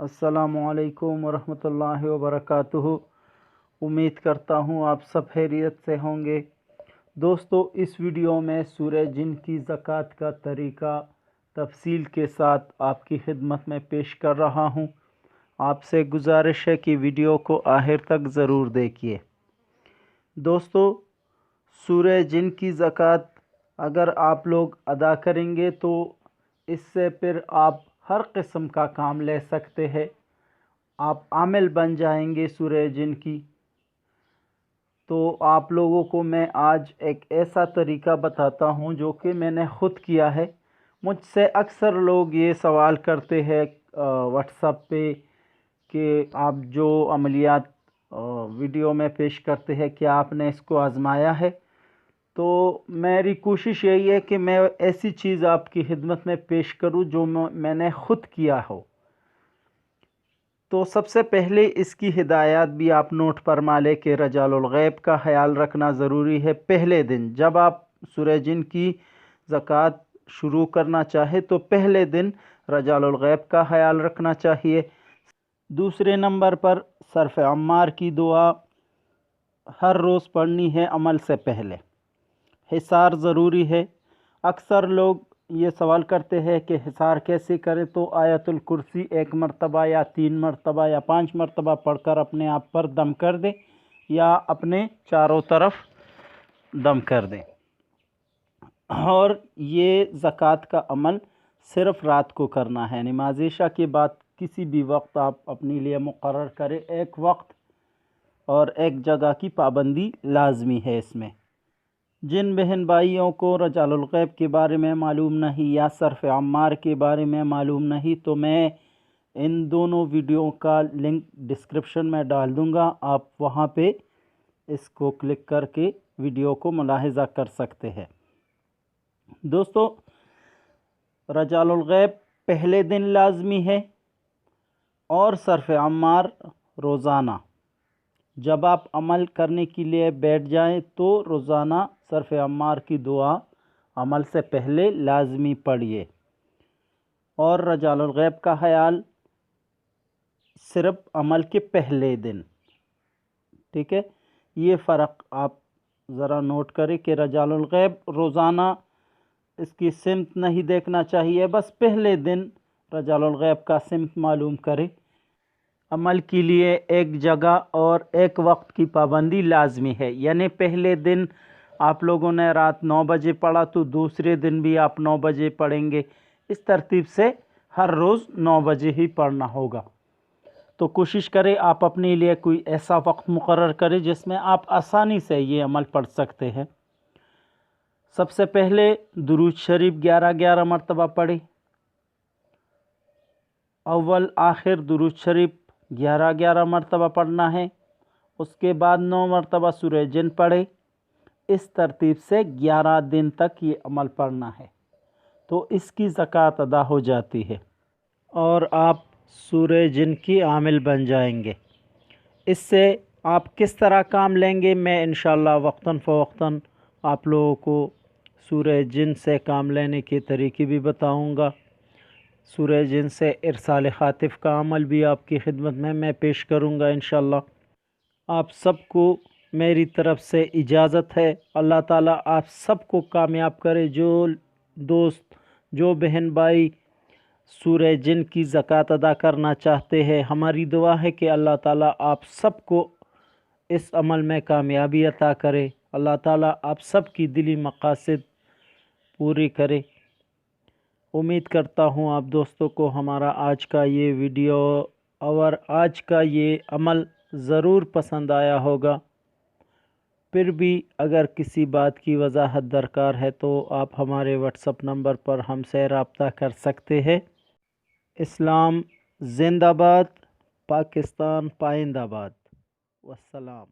अस्सलामुअलैकुम वरहमतुल्लाहि वबरकातुहू। उम्मीद करता हूँ आप सब खैरियत से होंगे। दोस्तों, इस वीडियो में सूरह जिन की ज़कात का तरीका तफसील के साथ आपकी खिदमत में पेश कर रहा हूँ। आपसे गुजारिश है कि वीडियो को आखिर तक ज़रूर देखिए। दोस्तों, सूरह जिन की ज़कात अगर आप लोग अदा करेंगे तो इससे फिर आप हर किस्म का काम ले सकते हैं। आप आमिल बन जाएंगे सूरह जिन की। तो आप लोगों को मैं आज एक ऐसा तरीका बताता हूं जो कि मैंने ख़ुद किया है। मुझसे अक्सर लोग ये सवाल करते हैं व्हाट्सएप पे कि आप जो अमलियात वीडियो में पेश करते हैं क्या आपने इसको आज़माया है। तो मेरी कोशिश यही है कि मैं ऐसी चीज़ आपकी खिदमत में पेश करूं जो मैंने ख़ुद किया हो। तो सबसे पहले इसकी हिदायत भी आप नोट फरमा लें कि रजालुल गैब का ख्याल रखना ज़रूरी है। पहले दिन जब आप सूरह जिन की ज़कात शुरू करना चाहे तो पहले दिन रजालुल गैब का ख्याल रखना चाहिए। दूसरे नंबर पर सर्फ़ अम्मार की दुआ हर रोज़ पढ़नी है अमल से पहले। हिसार ज़रूरी है। अक्सर लोग ये सवाल करते हैं कि हिसार कैसे करें। तो आयतुल कुर्सी 1 मरतबा या 3 मरतबा या 5 मरतबा पढ़कर अपने आप पर दम कर दें या अपने चारों तरफ दम कर दें। और ये ज़कात का अमल सिर्फ़ रात को करना है। नमाज़ इशा के बाद किसी भी वक्त आप अपने लिए मुकर्रर करें। एक वक्त और एक जगह की पाबंदी लाजमी है इसमें। जिन बहन भाइयों को रजालुल गैब के बारे में मालूम नहीं या सर्फ़ अम्मार के बारे में मालूम नहीं तो मैं इन दोनों वीडियो का लिंक डिस्क्रिप्शन में डाल दूंगा। आप वहां पे इसको क्लिक करके वीडियो को मुलाहिज़ा कर सकते हैं। दोस्तों, रजालुल गैब पहले दिन लाजमी है और सर्फ़ अम्मार रोज़ाना। जब आप अमल करने के लिए बैठ जाएं तो रोज़ाना सर्फ़ अम्मार की दुआ अमल से पहले लाजमी पढ़िए और रजालुल गैब का ख्याल सिर्फ अमल के पहले दिन। ठीक है, ये फ़र्क आप ज़रा नोट करें कि रजालुल गैब रोज़ाना इसकी सिमत नहीं देखना चाहिए। बस पहले दिन रजालुल गैब का सिमत मालूम करें। अमल के लिए एक जगह और एक वक्त की पाबंदी लाजमी है। यानी पहले दिन आप लोगों ने रात 9 बजे पढ़ा तो दूसरे दिन भी आप 9 बजे पढ़ेंगे। इस तरतीब से हर रोज़ 9 बजे ही पढ़ना होगा। तो कोशिश करें आप अपने लिए कोई ऐसा वक्त मुकर्रर करें जिसमें आप आसानी से ये अमल पढ़ सकते हैं। सबसे पहले दुरूद शरीफ 11-11 मरतबा पढ़ें। अव्वल आखिर दुरूद शरीफ 11-11 मरतबा पढ़ना है। उसके बाद 9 मरतबा सूरह जिन पढ़े। इस तरतीब से 11 दिन तक ये अमल पढ़ना है तो इसकी ज़कात अदा हो जाती है और आप सूरह जिन की आमिल बन जाएंगे। इससे आप किस तरह काम लेंगे मैं इंशाअल्लाह वक्तन फ़वक्तन आप लोगों को सूरह जिन से काम लेने के तरीके भी बताऊंगा। सूरह जिन से इरसाल खातिफ का अमल भी आपकी खिदमत में मैं पेश करूंगा इंशाअल्लाह। आप सबको मेरी तरफ से इजाज़त है। अल्लाह ताला आप सबको कामयाब करे। जो दोस्त जो बहन भाई सूरह जिन की ज़कात अदा करना चाहते हैं, हमारी दुआ है कि अल्लाह ताला आप सबको इस अमल में कामयाबी अता करे। अल्लाह ताला आप सब की दिली मकासद पूरी करे। उम्मीद करता हूँ आप दोस्तों को हमारा आज का ये वीडियो और आज का ये अमल ज़रूर पसंद आया होगा। फिर भी अगर किसी बात की वजाहत दरकार है तो आप हमारे व्हाट्सएप नंबर पर हमसे रब्ता कर सकते हैं। इस्लाम जिंदाबाद, पाकिस्तान पाइंदाबाद। वस्सलाम।